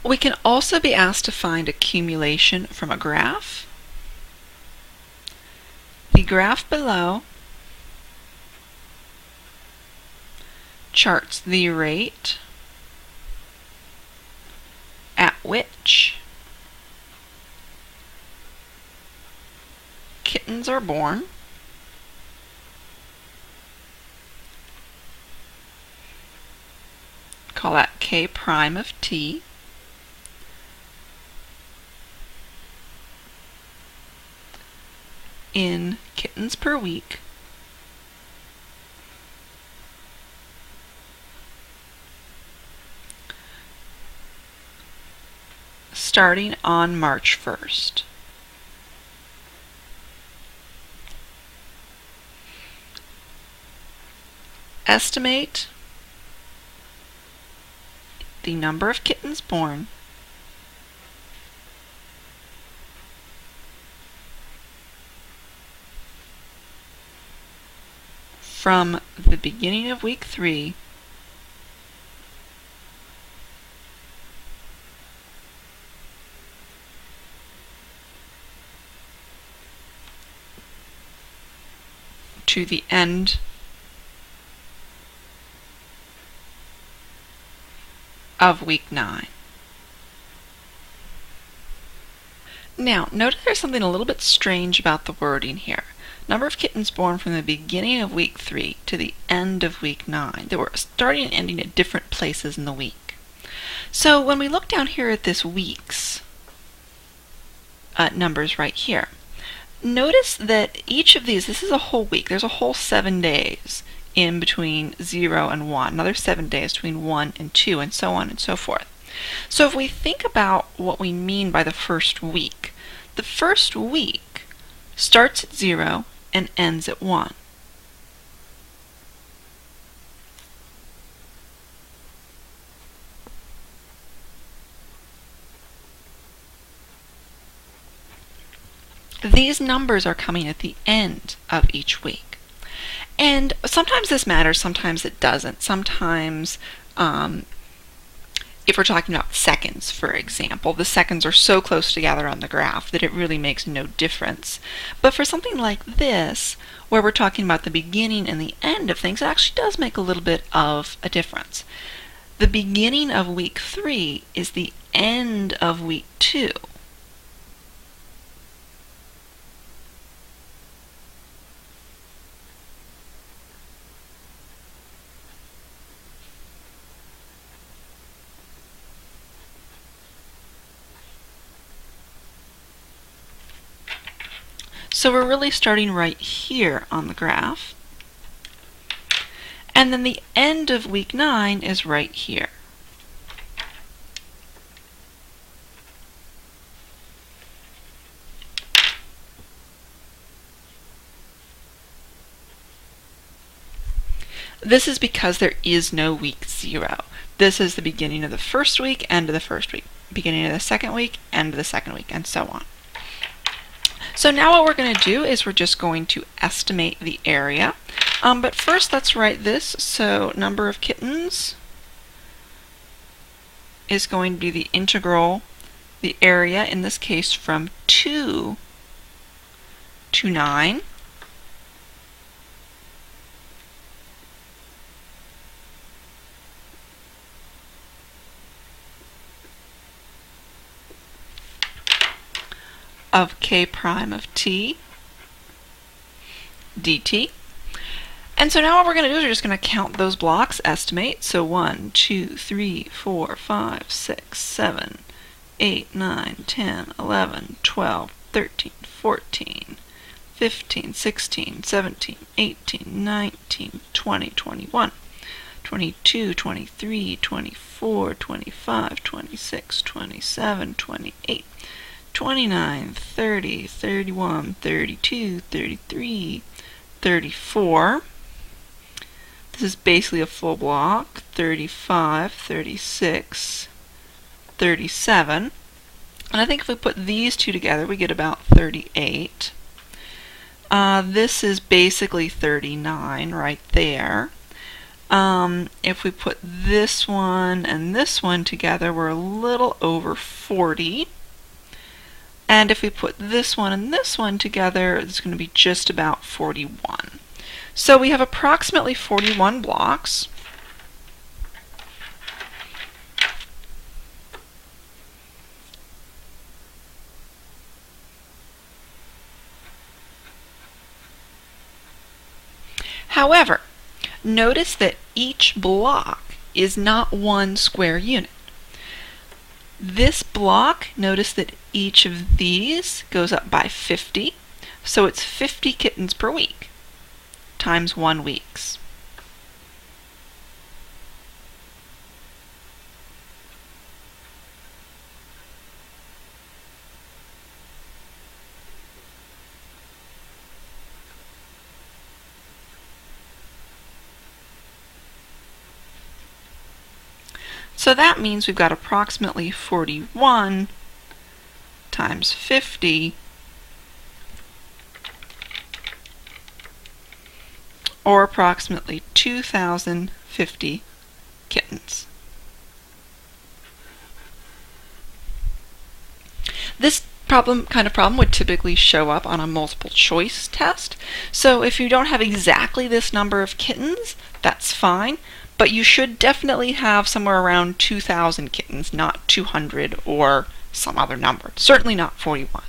We can also be asked to find accumulation from a graph. The graph below charts the rate at which kittens are born call that K prime of t, in kittens per week starting on March 1st. Estimate the number of kittens born from the beginning of week 3 to the end of week 9. Now, notice there's something a little bit strange about the wording here. Number of kittens born from the beginning of week 3 to the end of week 9. They were starting and ending at different places in the week. So when we look down here at this weeks numbers right here, notice that each of these, this is a whole week. There's a whole 7 days in between 0 and 1, another 7 days between 1 and 2, and so on and so forth. So if we think about what we mean by the first week, the first week starts at 0 and ends at 1. These numbers are coming at the end of each week. And sometimes this matters, sometimes it doesn't. Sometimes, if we're talking about seconds, for example, the seconds are so close together on the graph that it really makes no difference. But for something like this, where we're talking about the beginning and the end of things, it actually does make a little bit of a difference. The beginning of week 3 is the end of week 2. So we're really starting right here on the graph. And then the end of week 9 is right here. This is because there is no week 0. This is the beginning of the first week, end of the first week, beginning of the second week, end of the second week, and so on. So now what we're going to do is we're just going to estimate the area. But first let's write this. So number of kittens is going to be the integral, the area in this case from 2 to 9. Of K prime of t dt. And so now what we're going to do is we're just going to count those blocks, estimate. So 1, 2, 3, 4, 5, 6, 7, 8, 9, 10, 11, 12, 13, 14, 15, 16, 17, 18, 19, 20, 21, 22, 23, 24, 25, 26, 27, 28, 29, 30, 31, 32, 33, 34. This is basically a full block. 35, 36, 37. And I think if we put these two together, we get about 38. This is basically 39 right there. If we put this one and this one together, we're a little over 40. And if we put this one and this one together, it's going to be just about 41. So we have approximately 41 blocks. However, notice that each block is not one square unit. This block, notice that each of these goes up by 50, so it's 50 kittens per week times 1 weeks. So that means we've got approximately 41 times 50, or approximately 2,050 kittens. This kind of problem would typically show up on a multiple choice test. So if you don't have exactly this number of kittens, that's fine. But you should definitely have somewhere around 2,000 kittens, not 200 or some other number. Certainly not 41.